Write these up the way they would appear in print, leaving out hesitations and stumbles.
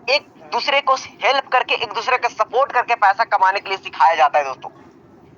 एक दूसरे को हेल्प करके, एक दूसरे का सपोर्ट करके पैसा कमाने के लिए सिखाया जाता है दोस्तों।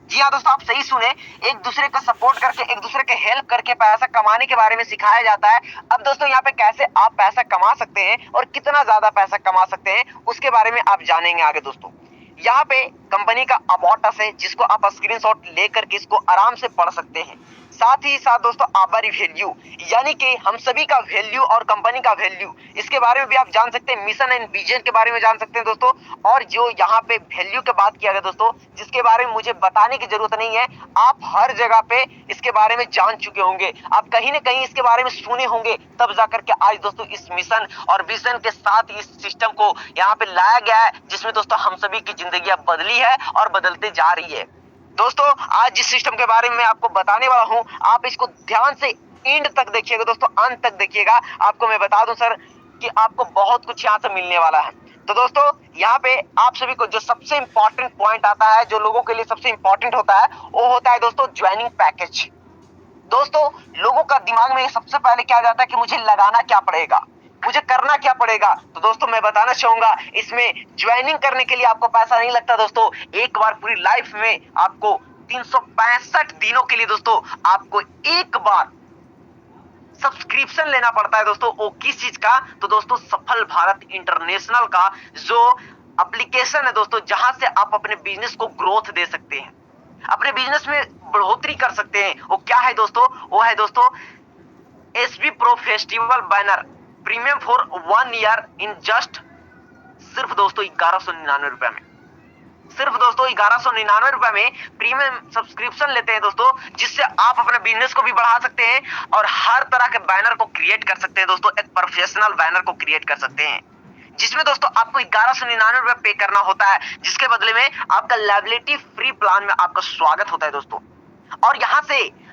जी हाँ दोस्तों, आप सही सुने, एक दूसरे का सपोर्ट करके, एक दूसरे के हेल्प करके पैसा कमाने के बारे में सिखाया जाता है। अब दोस्तों यहाँ पे कैसे आप पैसा कमा सकते हैं और कितना ज्यादा पैसा कमा सकते हैं उसके बारे में आप जानेंगे आगे दोस्तों। यहाँ पे कंपनी का अबाउट अस है, जिसको आप स्क्रीनशॉट लेकर के इसको आराम से पढ़ सकते हैं। साथ ही साथ दोस्तों आवर वैल्यू, यानी कि हम सभी का वैल्यू और कंपनी का वैल्यू, इसके बारे में भी आप जान सकते हैं। मिशन एंड विजन के बारे में जान सकते हैं दोस्तों। और जो यहाँ पे वैल्यू की बात किया गया दोस्तों, जिसके बारे में मुझे बताने की जरूरत नहीं है, आप हर जगह पे इसके बारे में जान चुके होंगे, आप कहीं ना कहीं इसके बारे में सुने होंगे, तब जाकर के आज दोस्तों इस मिशन और विजन के साथ इस सिस्टम को यहाँ पे लाया गया है, जिसमें दोस्तों हम सभी की जिंदगी बदली है और बदलते जा रही है। दोस्तों आज जिस सिस्टम के बारे में मैं आपको बताने वाला हूं, आप इसको ध्यान से एंड तक देखिएगा दोस्तों, अंत तक देखिएगा। आपको मैं बता दूं सर कि आपको बहुत कुछ यहाँ से मिलने वाला है। तो दोस्तों यहाँ पे आप सभी को जो सबसे इंपॉर्टेंट पॉइंट आता है, जो लोगों के लिए सबसे इंपॉर्टेंट होता है, वो होता है दोस्तों ज्वाइनिंग पैकेज। दोस्तों लोगों का दिमाग में सबसे पहले क्या जाता है कि मुझे लगाना क्या पड़ेगा, मुझे करना क्या पड़ेगा। तो दोस्तों मैं बताना चाहूंगा, इसमें ज्वाइनिंग करने के लिए आपको पैसा नहीं लगता दोस्तों। एक बार पूरी लाइफ में आपको 365 दिनों के लिए दोस्तों आपको एक बार सब्सक्रिप्शन लेना पड़ता है दोस्तों। वो किस चीज का? तो दोस्तों सफल भारत इंटरनेशनल का जो एप्लीकेशन है दोस्तों, जहां से आप अपने बिजनेस को ग्रोथ दे सकते हैं, अपने बिजनेस में बढ़ोतरी कर सकते हैं। वो क्या है दोस्तों? वो है दोस्तों SB pro festival banner premium for 1 year in just सिर्फ दोस्तों 1199 रुपए में। सिर्फ दोस्तों 1199 रुपए में प्रीमियम सब्सक्रिप्शन लेते हैं दोस्तों, जिससे आप अपने बिजनेस को भी बढ़ा सकते हैं और हर तरह के बैनर को क्रिएट कर सकते हैं दोस्तों। एक प्रोफेशनल बैनर को क्रिएट कर सकते हैं, जिसमें दोस्तों आपको 1199 रुपए पे करना होता है, जिसके बदले में आपका लायबिलिटी फ्री प्लान में आपका स्वागत होता है दोस्तों। और यहां से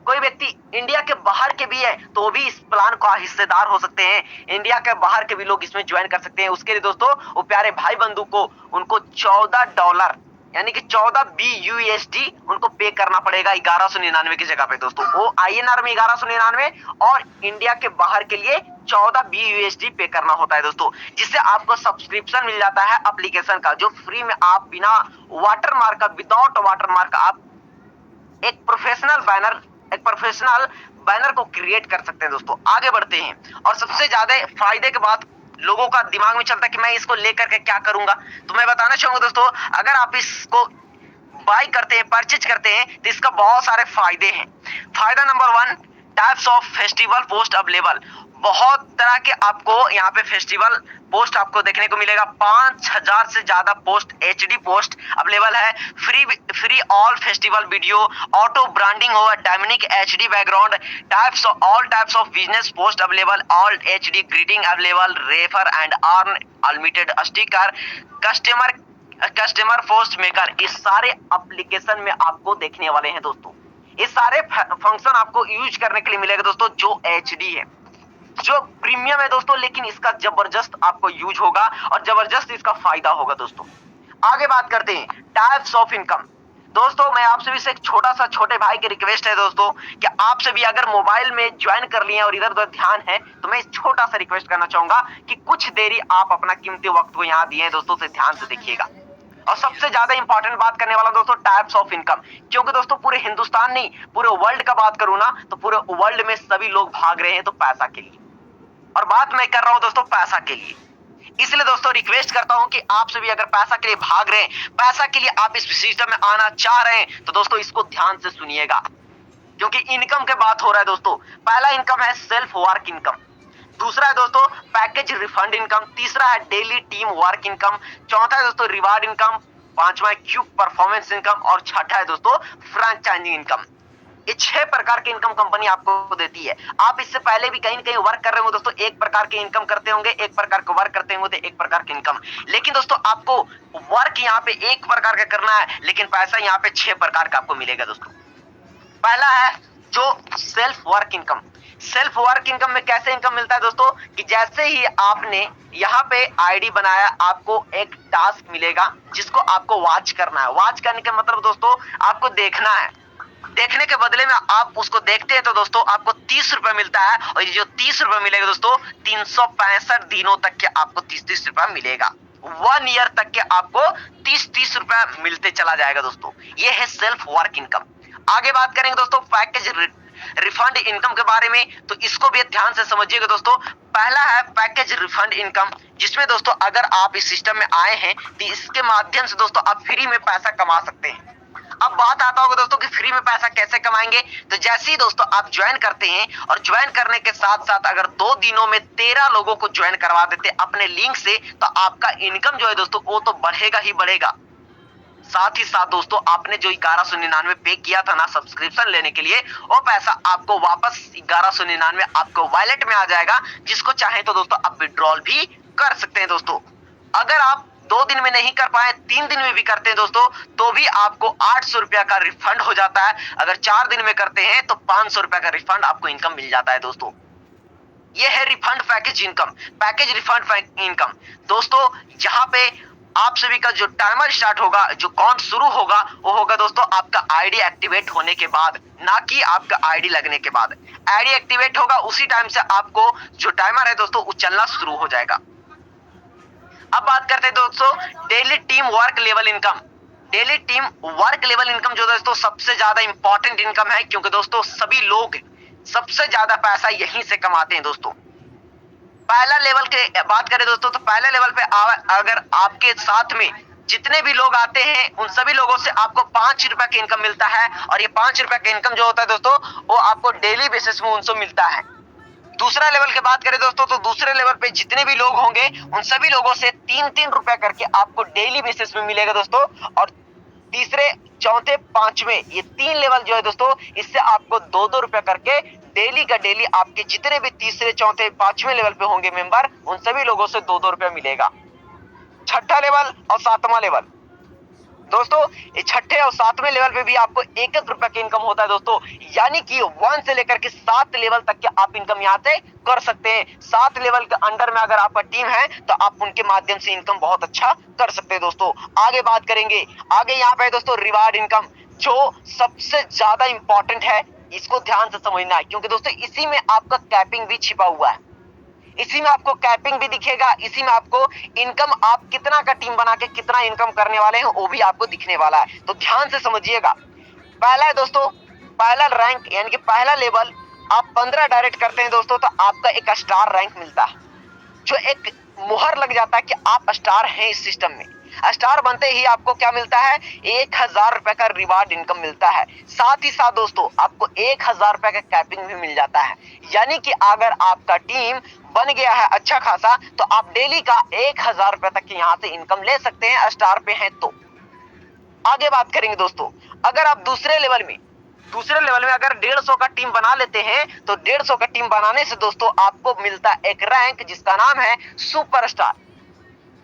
कोई व्यक्ति इंडिया के बाहर के भी है तो वो भी इस प्लान का हिस्सेदार हो सकते हैं। इंडिया के बाहर के भी लोग इसमें ज्वाइन कर सकते हैं। उसके लिए दोस्तों वो प्यारे भाई बंधु को उनको $14 यानी कि 14 BUSD उनको पे करना पड़ेगा 1199 की जगह पे दोस्तों। वो INR में 1199 और इंडिया के बाहर के लिए 14 BUSD पे करना होता है दोस्तों, जिससे आपको सब्सक्रिप्शन मिल जाता है एप्लीकेशन का, जो फ्री में आप बिना वाटरमार्क का, विदाउट वाटरमार्क का आप एक प्रोफेशनल बैनर को क्रिएट कर सकते हैं दोस्तों। आगे बढ़ते हैं और सबसे ज्यादा फायदे के बाद लोगों का दिमाग में चलता है कि मैं इसको लेकर के क्या करूंगा। तो मैं बताना चाहूंगा दोस्तों, अगर आप इसको बाय करते हैं, परचेज करते हैं, तो इसका बहुत सारे फायदे हैं। फायदा number 1, types of festival post available. बहुत तरह के आपको यहाँ पे फेस्टिवल पोस्ट आपको देखने को मिलेगा। 5000 से ज्यादा पोस्ट HD पोस्ट अवेलेबल है। Free all festival video, auto branding होगा, dynamic HD background, types all types of business post available, all HD greeting available, refer and earn unlimited sticker, customer post maker. इस सारे application में आपको देखने वाले हैं दोस्तों। ये सारे फंक्शन आपको यूज करने के लिए मिलेगा दोस्तों, जो HD है, जो प्रीमियम है दोस्तों, लेकिन इसका जबरदस्त आपको यूज होगा और जबरदस्त इसका फायदा होगा दोस्तों। आगे बात करते हैं टाइप्स ऑफ इनकम। दोस्तों मैं आपसे भी एक छोटा सा छोटे भाई की रिक्वेस्ट है दोस्तों, कि आपसे भी अगर मोबाइल में ज्वाइन कर लिए और इधर उधर ध्यान है, तो मैं छोटा सा रिक्वेस्ट करना चाहूंगा कि कुछ देरी आप अपना कीमती वक्त को यहाँ दिए दोस्तों, से ध्यान से देखिएगा। और सबसे ज्यादा इंपॉर्टेंट बात करने वाला दोस्तों टाइप्स ऑफ इनकम, क्योंकि दोस्तों पूरे हिंदुस्तान नहीं, पूरे वर्ल्ड का बात करूं ना, तो पूरे वर्ल्ड में सभी लोग भाग रहे हैं तो पैसा के लिए, और बात मैं कर रहा हूं दोस्तों पैसा के लिए। इसलिए दोस्तों रिक्वेस्ट करता हूं कि आप सभी अगर पैसा के लिए भाग रहे हैं, पैसा के लिए आप इस सिस्टम में आना चाह रहे हैं, तो दोस्तों इसको ध्यान से सुनिएगा, क्योंकि इनकम के बात हो रहा है दोस्तों। पहला इनकम है सेल्फ वर्क इनकम, दूसरा है दोस्तों पैकेज रिफंड इनकम, तीसरा है डेली टीम वर्क इनकम, चौथा है दोस्तों रिवार्ड इनकम, पांचवा है क्यूब परफॉर्मेंस इनकम, और छठा है दोस्तों फ्रेंचाइजिंग इनकम। ये 6 प्रकार की इनकम कंपनी आपको देती है। आप इससे पहले भी कहीं कहीं वर्क कर रहे हो दोस्तों, एक प्रकार की इनकम करते होंगे, एक प्रकार का वर्क करते होंगे तो एक प्रकार की इनकम। लेकिन दोस्तों आपको वर्क यहाँ पे एक प्रकार का करना है, लेकिन पैसा यहाँ पे 6 प्रकार का आपको मिलेगा दोस्तों। पहला है जो self work income. Self work income में कैसे इनकम मिलता है दोस्तों, कि जैसे ही आपने यहाँ पे आईडी बनाया, आपको एक टास्क मिलेगा जिसको आपको वॉच करना है। वॉच करने का मतलब दोस्तों आपको देखना है, देखने के बदले में आप उसको देखते हैं तो दोस्तों आपको 30 रुपए मिलता है, और ये जो 30 रुपए मिलेगा दोस्तों 365 दिनों तक के आपको 30-30 रुपए मिलेगा। 1 ईयर तक के आपको 30-30 रुपए मिलते चला जाएगा दोस्तों। ये है सेल्फ वर्क इनकम। आगे बात करेंगे दोस्तों पैकेज रिफंड इनकम के बारे में, तो इसको भी ध्यान से समझिएगा दोस्तों। पहला है पैकेज रिफंड इनकम, जिसमें दोस्तों अगर आप इस सिस्टम में आए हैं तो इसके माध्यम से दोस्तों आप फ्री में पैसा कमा सकते हैं। अब बात आता होगा दोस्तों कि फ्री में पैसा कैसे कमाएंगे, तो जैसे ही दोस्तों आप ज्वाइन करते हैं और ज्वाइन करने के साथ साथ अगर 2 दिनों में 13 लोगों को ज्वाइन करवा देते अपने लिंक से, तो आपका इनकम जो है दोस्तों वो तो बढ़ेगा ही बढ़ेगा। साथ ही साथ दोस्तों आपने जो 1199 पे किया था ना सब्सक्रिप्शन लेने के लिए, वो पैसा आपको वापस 1199 आपको वॉलेट में आ जाएगा, जिसको चाहे तो दोस्तों आप विड्रॉल भी कर सकते हैं दोस्तों। अगर आप 2 दिन में नहीं कर पाए, 3 दिन में भी करते हैं दोस्तों, तो भी आपको 800 रुपया का रिफंड हो जाता है। अगर 4 दिन में करते हैं तो 500 रुपया का रिफंड आपको इनकम मिल जाता है दोस्तों। ये है refund package income, package refund income दोस्तों। यहाँ पे आप सभी का जो टाइमर स्टार्ट होगा, जो काउंट शुरू होगा, वो होगा दोस्तों आपका आईडी एक्टिवेट होने के बाद, ना कि आपका आईडी लगने के बाद। आईडी एक्टिवेट होगा उसी टाइम से आपको जो टाइमर है दोस्तों वो चलना शुरू हो जाएगा। अब बात करते हैं दोस्तों daily team work level income. Daily team work level income जो दोस्तों सबसे ज्यादा इंपॉर्टेंट इनकम है, क्योंकि दोस्तों सभी लोग सबसे ज्यादा पैसा यहीं से कमाते हैं दोस्तों। पहला लेवल के बात करें दोस्तों, तो पहले लेवल पे अगर आपके साथ में जितने भी लोग आते हैं उन सभी लोगों से आपको 5 रुपए का इनकम मिलता है, और ये 5 रुपए का इनकम जो होता है दोस्तों वो आपको डेली बेसिस में उनसे मिलता है। दूसरा लेवल की बात करें दोस्तों, तो दूसरे लेवल पे जितने भी लोग होंगे उन सभी लोगों से 3-3 रुपए करके आपको डेली बेसिस में मिलेगा दोस्तों। और तीसरे, चौथे, पांचवे, ये 3 लेवल जो है दोस्तों, इससे आपको 2-2 रुपए करके डेली का डेली आपके जितने भी तीसरे, चौथे, पांचवें लेवल पे होंगे मेंबर, उन सभी लोगों से 2-2 रुपया मिलेगा। छठा लेवल और सातवां लेवल दोस्तों, ये छठे और सातवें लेवल पे भी आपको 1-1 रुपए की इनकम होता है दोस्तों। यानी कि 1 से लेकर के 7 लेवल तक के आप इनकम यहाँ से कर सकते हैं। 7 लेवल के अंडर में अगर आपका टीम है तो आप उनके माध्यम से इनकम बहुत अच्छा कर सकते हैं दोस्तों। आगे बात करेंगे, आगे यहाँ पे दोस्तों रिवार्ड इनकम, जो सबसे ज्यादा इंपॉर्टेंट है। इसको ध्यान से समझना है, क्योंकि दोस्तों इसी में आपका कैपिंग भी छिपा हुआ है। इसी में आपको कैपिंग भी दिखेगा, इसी में आपको इनकम आप कितना का टीम बना के कितना इनकम करने वाले हैं वो भी आपको दिखने वाला है। तो ध्यान से समझिएगा। पहला है दोस्तों, पहला रैंक यानी कि पहला लेवल आप 15 डायरेक्ट करते हैं दोस्तों, तो आपका एक स्टार रैंक मिलता है, जो एक मुहर लग जाता है कि आप स्टार हैं इस सिस्टम में। स्टार बनते ही आपको क्या मिलता है, 1000 रुपए का रिवार्ड इनकम मिलता है। साथ ही साथ दोस्तों आपको 1000 रुपए का कैपिंग भी मिल जाता है। यानी कि अगर आपका टीम बन गया है अच्छा खासा, तो आप डेली का 1000 रुपए तक की यहाँ से इनकम ले सकते हैं, स्टार पे हैं तो। आगे बात करेंगे दोस्तों, अगर आप दूसरे लेवल में अगर 150 का टीम बना लेते हैं, तो 150 का टीम बनाने से दोस्तों आपको मिलता है एक रैंक जिसका नाम है सुपरस्टार।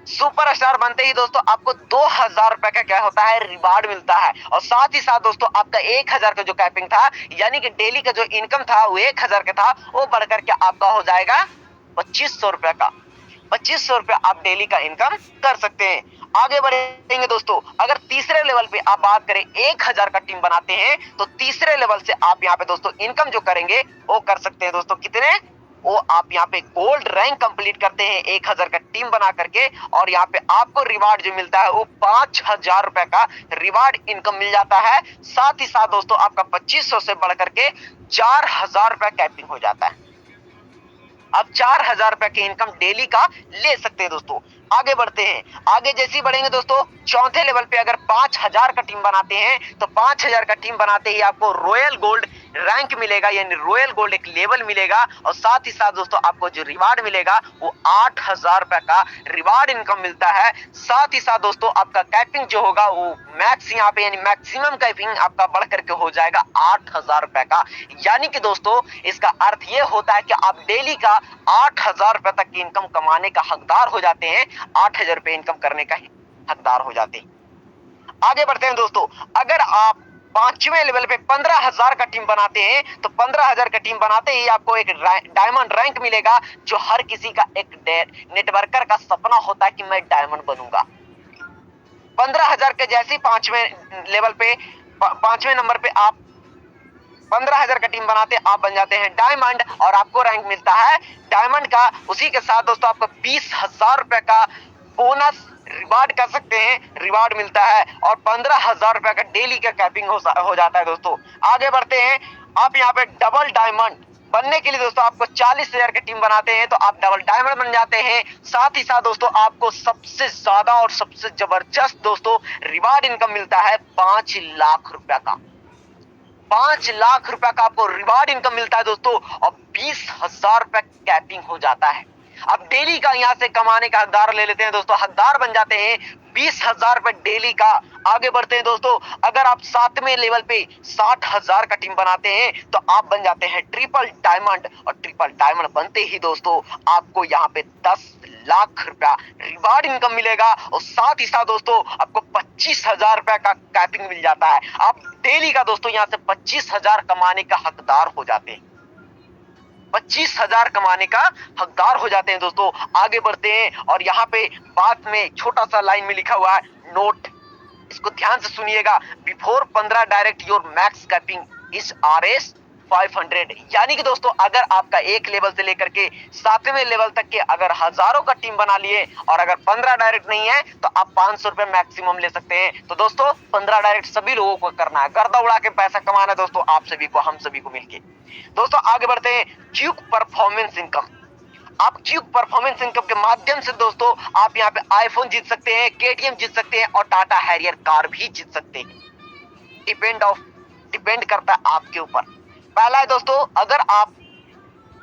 सुपरस्टार बनते ही दोस्तों आपको 2000 रुपए का क्या होता है, रिवार्ड मिलता है। और साथ ही साथ दोस्तों आपका 1000 का जो कैपिंग था, यानी कि डेली का जो इनकम था वो 1000 का था, वो बढ़कर के आपका हो जाएगा 2500 रुपए का। 2500 रुपए आप डेली का इनकम कर सकते हैं। आगे बढ़ेंगे दोस्तों, अगर तीसरे लेवल पे आप बात करें 1000 का टीम बनाते हैं, तो तीसरे लेवल से आप यहाँ पे दोस्तों इनकम जो करेंगे वो कर सकते हैं दोस्तों कितने, वो आप यहाँ पे गोल्ड रैंक कंप्लीट करते हैं 1000 का टीम बना करके, और यहाँ पे आपको रिवार्ड जो मिलता है वो 5000 रुपए का रिवार्ड इनकम मिल जाता है। साथ ही साथ दोस्तों आपका 2500 से बढ़ करके 4000 रुपए कैपिंग हो जाता है। अब 4000 रुपए की इनकम डेली का ले सकते हैं दोस्तों। आगे बढ़ते हैं, आगे जैसे ही बढ़ेंगे दोस्तों, चौथे लेवल पे अगर 5000 का टीम बनाते हैं, तो 5000 का टीम बनाते ही आपको रॉयल गोल्ड रैंक मिलेगा, यानी रॉयल गोल्ड एक लेवल मिलेगा। और साथ ही साथ दोस्तों आपको जो रिवार्ड मिलेगा वो 8000 रुपए का रिवार्ड इनकम मिलता है। साथ ही साथ दोस्तों आपका कैपिंग जो होगा वो मैक्स यहाँ पे यानी मैक्सिमम कैपिंग आपका बढ़ करके हो जाएगा 8000 रुपए का। यानी कि दोस्तों इसका अर्थ ये होता है कि आप डेली का 8000 रुपए तक की इनकम कमाने का हकदार हो जाते हैं, 8000 रुपए इनकम करने का हकदार हो जाते हैं। आगे बढ़ते हैं दोस्तों, अगर आप 5वें लेवल पे 15000 का टीम बनाते हैं, तो 15000 का टीम बनाते ही आपको एक डायमंड रैंक मिलेगा, जो हर किसी का एक नेटवर्कर का सपना होता है कि मैं डायमंड बनूंगा। 15000 के जैसे 5वें लेवल पे 5वें नंबर पे आप 15,000 का टीम बनाते आप बन जाते हैं डायमंड और आपको रैंक मिलता है डायमंड का। उसी के साथ दोस्तों आपको 20,000 रुपए का बोनस रिवार्ड कर सकते हैं, रिवार्ड मिलता है और 15,000 रुपए का डेली का कैपिंग हो जाता है दोस्तों। आगे बढ़ते हैं, आप यहाँ पे डबल डायमंड बनने के लिए दोस्तों आपको 40,000 की टीम बनाते हैं तो आप डबल डायमंड बन जाते हैं। साथ ही साथ दोस्तों आपको सबसे ज्यादा और सबसे जबरदस्त दोस्तों रिवार्ड इनकम मिलता है 5 लाख रुपए का। 5 लाख रुपए का आपको रिवार्ड इनकम मिलता है दोस्तों और 20,000 रुपए कैपिंग हो जाता है। अब डेली का यहां से कमाने का हकदार ले लेते हैं दोस्तों, हकदार बन जाते हैं 20,000 रुपए डेली का। आगे बढ़ते हैं दोस्तों, अगर आप 7वें लेवल पे 60,000 का टीम बनाते हैं तो आप बन जाते हैं ट्रिपल डायमंड और ट्रिपल डायमंड बनते ही दोस्तों आपको यहाँ पे 10 लाख रुपया रिवार्ड इनकम मिलेगा और साथ ही साथ दोस्तों आपको 25,000 रुपया का कैपिंग मिल जाता है। आप डेली का दोस्तों यहाँ से 25,000 कमाने का हकदार हो जाते हैं, 25,000 कमाने का हकदार हो जाते हैं दोस्तों। आगे बढ़ते हैं और यहाँ पे बाद में छोटा सा लाइन में लिखा हुआ है नोट, इसको ध्यान से सुनिएगा। Before 15 direct your max capping is RS 500, यानी कि दोस्तों अगर आपका एक लेवल से लेकर के 7वें लेवल तक के अगर हजारों का टीम बना लिए और अगर 15 डायरेक्ट नहीं है तो आप 500 रुपए मैक्सिमम ले सकते हैं। तो दोस्तों 15 डायरेक्ट सभी लोगों को करना है, गर्दा उड़ा के पैसा कमाना है दोस्तों, आप सभी को, हम सभी को मिलके। दोस्तों आगे बढ़ते हैं, क्विक परफॉर्मेंस इनकम। आप क्विक परफॉर्मेंस इनकम के माध्यम से दोस्तों आप यहाँ पे आईफोन जीत सकते हैं, KTM जीत सकते हैं और टाटा हैरियर कार भी जीत सकते हैं। डिपेंड करता है आपके ऊपर। पहला है दोस्तों, अगर आप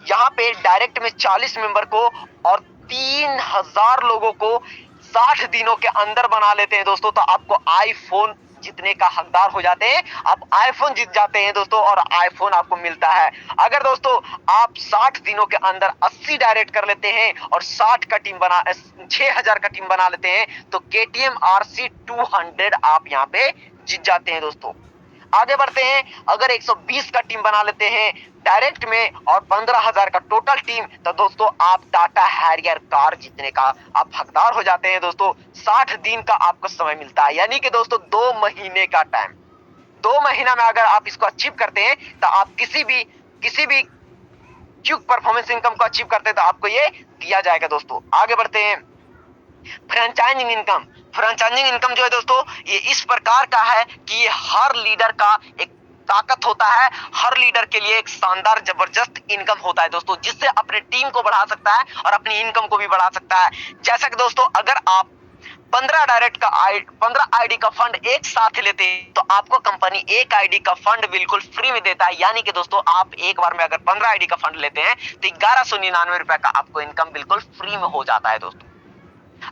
यहाँ पे डायरेक्ट में 40 मेंबर को और 3,000 लोगों को 60 दिनों के अंदर बना लेते हैं दोस्तों तो आपको आईफोन जीतने का हकदार हो जाते हैं, आप आईफोन जीत जाते हैं दोस्तों और आईफोन आपको मिलता है। अगर दोस्तों आप 60 दिनों के अंदर 80 डायरेक्ट कर लेते हैं और 6,000 का टीम बना लेते हैं तो KTM RC 200 आप यहाँ पे जीत जाते हैं दोस्तों। आगे बढ़ते हैं, अगर 120 का टीम बना लेते हैं डायरेक्ट में और 15,000 का टोटल टीम तो दोस्तों आप टाटा हैरियर कार जीतने का आप हकदार हो जाते हैं दोस्तों। 60 दिन का आपको समय मिलता है, यानी कि दोस्तों 2 महीने का टाइम। 2 महीना में अगर आप इसको अचीव करते हैं तो आप किसी भी क्विक परफॉर्मेंस इनकम को अचीव करते हैं तो आपको ये दिया जाएगा दोस्तों। आगे बढ़ते हैं, फ्रेंचाइजिंग इनकम। फ्रेंचाइजिंग इनकम जो है दोस्तों ये इस प्रकार का है कि ये हर लीडर का एक ताकत होता है, हर लीडर के लिए एक शानदार जबरदस्त इनकम होता है दोस्तों, जिससे अपने टीम को बढ़ा सकता है और अपनी इनकम को भी बढ़ा सकता है। जैसा कि दोस्तों अगर आप 15 आईडी का फंड एक साथ लेते हैं तो आपको कंपनी एक आईडी का फंड बिल्कुल फ्री में देता है, यानी कि दोस्तों आप एक बार में अगर 15 आईडी का फंड लेते हैं तो 1199 रुपए का आपको इनकम बिल्कुल फ्री में हो जाता है दोस्तों।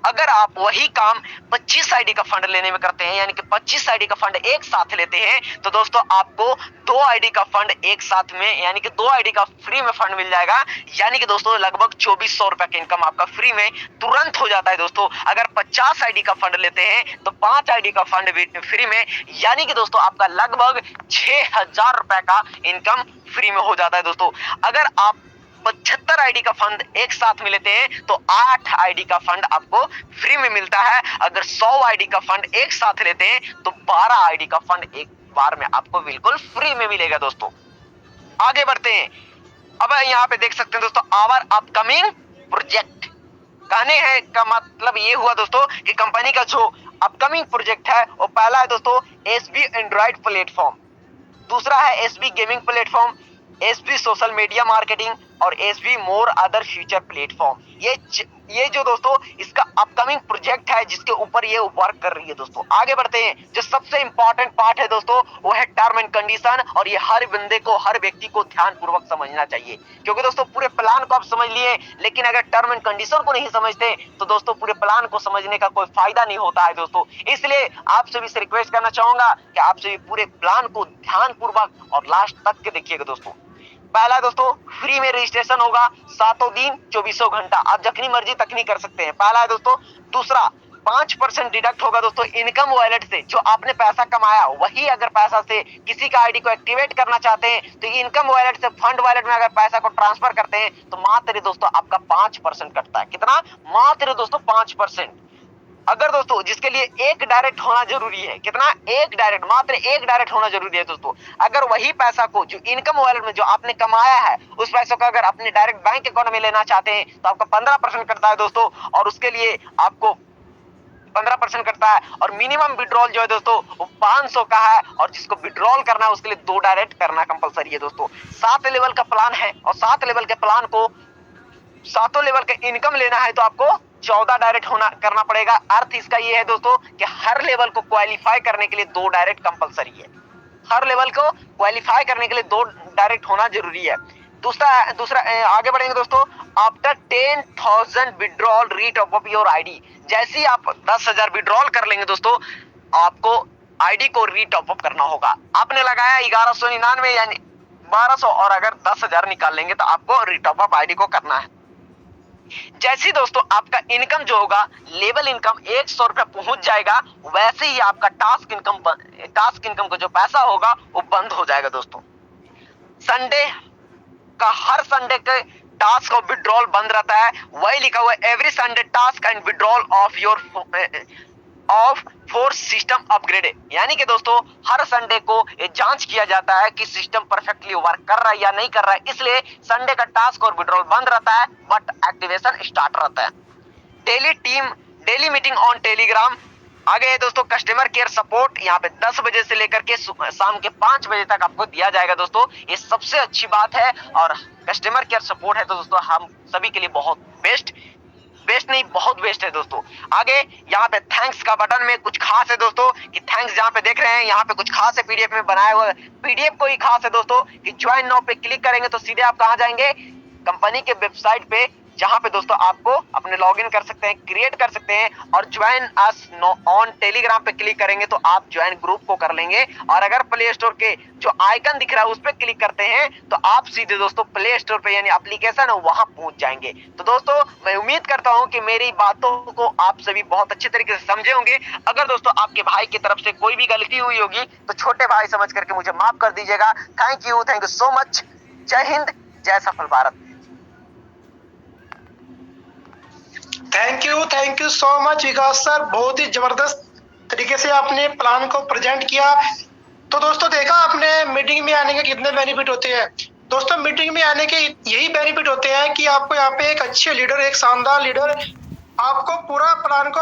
अगर आप वही काम 25 आईडी का फंड लेने में करते हैं, यानी कि 25 आईडी का फंड एक साथ लेते हैं तो दोस्तों आपको 2 आईडी का फंड एक साथ में, यानी कि 2 आईडी का फ्री में फंड मिल जाएगा, यानी कि दोस्तों लगभग 2400 रुपए की इनकम आपका फ्री में तुरंत हो जाता है दोस्तों। अगर 50 आईडी का फंड लेते हैं तो 5 आईडी का फंड फ्री में, यानी कि दोस्तों आपका लगभग 6,000 रुपए का इनकम फ्री में हो जाता है दोस्तों। अगर आप 75 आईडी का फंड एक साथ में लेते हैं तो 8 आईडी का फंड आपको फ्री में मिलता है। अगर 100 आईडी का फंड एक साथ लेते हैं तो 12 आईडी का फंड एक बार में आपको बिल्कुल फ्री में मिलेगा दोस्तों। आगे बढ़ते हैं, अब यहाँ पे देख सकते हैं दोस्तों आवर अपकमिंग प्रोजेक्ट। कहने हैं का मतलब ये हुआ दोस्तों कि कंपनी का जो अपकमिंग प्रोजेक्ट है वो पहला है दोस्तों SB एंड्रॉइड प्लेटफॉर्म, दूसरा है SB gaming platform, SB social media marketing और SB more other future platform. ये जो दोस्तों इसका अपकमिंग प्रोजेक्ट है जिसके ऊपर ये वर्क कर रही है दोस्तों। आगे बढ़ते हैं, जो सबसे इंपॉर्टेंट पार्ट है दोस्तों वो है टर्म एंड कंडीशन, और ये हर बंदे को, हर व्यक्ति को ध्यान पूर्वक समझना चाहिए, क्योंकि दोस्तों पूरे प्लान को आप समझ लिए लेकिन अगर टर्म एंड कंडीशन को नहीं समझते तो दोस्तों पूरे प्लान को समझने का कोई फायदा नहीं होता है दोस्तों। इसलिए आप सभी से रिक्वेस्ट करना चाहूंगा कि आप सभी पूरे प्लान को ध्यान पूर्वक और लास्ट तक के देखिएगा दोस्तों। पहला दोस्तों फ्री में रजिस्ट्रेशन होगा, 7 दिन 24 घंटा, आप जितनी मर्जी तकनी कर सकते हैं, पहला है दोस्तों। दूसरा 5% डिडक्ट होगा दोस्तों इनकम वॉलेट से, जो आपने पैसा कमाया वही अगर पैसा से किसी का आईडी को एक्टिवेट करना चाहते हैं तो इनकम वॉलेट से फंड वॉलेट में अगर पैसा को ट्रांसफर करते हैं तो मात्र दोस्तों आपका 5% कटता है। कितना? मात्र दोस्तों 5%। अगर दोस्तों जिसके लिए एक डायरेक्ट होना जरूरी है, कितना, एक डायरेक्ट, मात्र एक डायरेक्ट होना जरूरी है दोस्तों। अगर वही पैसा को जो इनकम वॉलेट में जो आपने कमाया है उस पैसे को अगर अपने डायरेक्ट बैंक अकाउंट में लेना चाहते हैं तो आपका 15% कटता है दोस्तों, और उसके लिए आपको 15% करता है, और मिनिमम विड्रॉल जो है दोस्तों वो 500 का है, और जिसको विड्रॉल करना है उसके लिए 2 डायरेक्ट करना कंपलसरी है दोस्तों। 7 लेवल का प्लान है, और 7 लेवल के प्लान को 7 लेवल का इनकम लेना है तो आपको 14 डायरेक्ट होना करना पड़ेगा। अर्थ इसका ये है दोस्तों कि हर लेवल को क्वालिफाई करने के लिए 2 डायरेक्ट कंपलसरी है, हर लेवल को क्वालिफाई करने के लिए 2 डायरेक्ट होना जरूरी है। दूसरा आगे बढ़ेंगे दोस्तों। आफ्टर 10,000 विड्रॉल रीटॉप ऑफ योर आईडी, जैसे ही आप 10,000 विड्रॉल कर लेंगे दोस्तों, आपको आईडी को रीटॉप अप करना होगा। आपने लगाया 1199 यानी 1200, और अगर 10,000 निकाल लेंगे तो आपको रीटॉप अप आईडी को करना है। जैसे दोस्तों आपका इनकम जो होगा, लेवल इनकम 100 रुपया पहुंच जाएगा, वैसे ही आपका टास्क इनकम का जो पैसा होगा वो बंद हो जाएगा दोस्तों। संडे का हर संडे के टास्क और विड्रॉल बंद रहता है, वही लिखा हुआ है every Sunday task and withdrawal of four system upgrade, यानी कि दोस्तों हर संडे को ये जांच किया जाता है कि सिस्टम परफेक्टली वर्क कर रहा है या नहीं कर रहा है, इसलिए संडे का टास्क और विड्रॉल बंद रहता है बट एक्टिवेशन स्टार्ट रहता है। Daily meeting on Telegram. आगे है दोस्तों कस्टमर केयर सपोर्ट, यहाँ पे 10 बजे से लेकर के शाम के 5 बजे तक आपको दिया जाएगा दोस्तों, ये सबसे अच्छी बात है, और कस्टमर केयर सपोर्ट है तो दोस्तों हम सभी के लिए बहुत बेस्ट नहीं बहुत बेस्ट है दोस्तों। आगे यहाँ पे थैंक्स का बटन में कुछ खास है दोस्तों, कि थैंक्स जहाँ पे देख रहे हैं यहाँ पे कुछ खास है, पीडीएफ में बनाया हुआ पीडीएफ को ही खास है दोस्तों, कि ज्वाइन नाउ पे क्लिक करेंगे तो सीधे आप कहाँ जाएंगे, कंपनी के वेबसाइट पे, जहां पे दोस्तों आपको अपने लॉगिन कर सकते हैं, क्रिएट कर सकते हैं, और ज्वाइन अस ऑन टेलीग्राम पे क्लिक करेंगे तो आप ज्वाइन ग्रुप को कर लेंगे, और अगर प्ले स्टोर के जो आइकन दिख रहा है उस पर क्लिक करते हैं तो आप सीधे दोस्तों प्ले स्टोर पे यानी एप्लीकेशन है वहां पहुंच जाएंगे। तो दोस्तों मैं उम्मीद करता हूं कि मेरी बातों को आप सभी बहुत अच्छे तरीके से समझे होंगे। अगर दोस्तों आपके भाई की तरफ से कोई भी गलती हुई होगी तो छोटे भाई समझ करके मुझे माफ कर दीजिएगा। Thank you so much. जय हिंद, जय सफल Bharat. Thank you so much Vikas sir, बहुत ही जबरदस्त तरीके से आपने प्लान को प्रेजेंट किया। तो दोस्तों देखा आपने मीटिंग में आने के कितने बेनिफिट होते हैं। दोस्तों मीटिंग में आने के यही बेनिफिट होते हैं कि आपको यहाँ पे एक अच्छे लीडर, एक शानदार लीडर आपको पूरा प्लान को